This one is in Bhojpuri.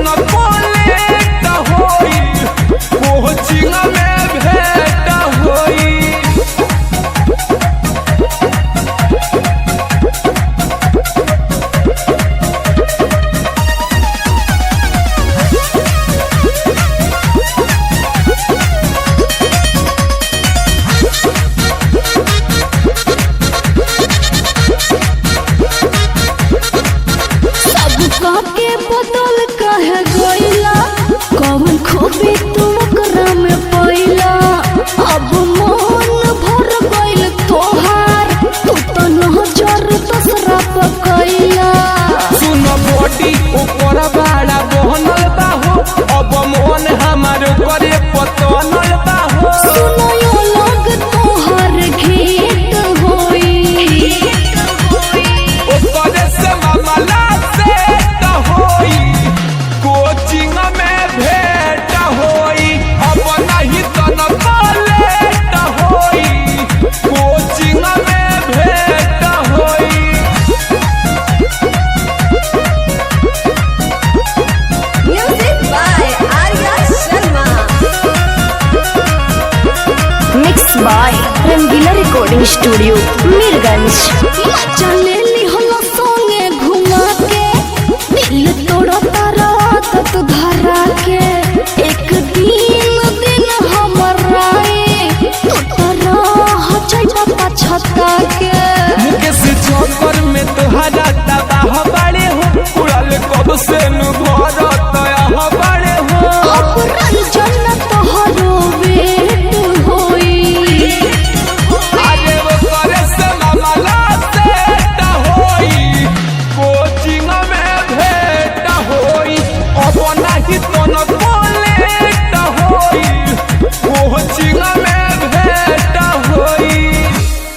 तन कोलेट होई कोचिंग में भेंट होई। के बदल कहे गइला कौन खूबी तुमकरा में पैला। अब मन भर गइल तोहार तू तो नजर दसरा पकैला। सुन बॉडी ऊपर बड़ा बहनल बाहो अब मन हमार करे पतनल बाहो। सुनो यो लग तोहर घेट होई ओकरे से मामला सेट होई कोचिंग में भेंट होई। अब नहीं तन कोलेट होई कोचिंग में भेंट होई। Music by Arya Sharma. Mix by Rangila recording studio Mirganj. चले लिहलो संगे घुमा के दिल तोड़ा तारा तत धरा के। एक दिन हमरा तू तारा हचैता पछता के। मुकेश चौकर में तुहरा तबाह बड़े हो उड़ल कब से नु भरत यह बड़े हो। अब रंजन तोहरो वेट होई अरे वो करे से मामला सेट होई कोचिंग में भेंट होई। अब नहीं तन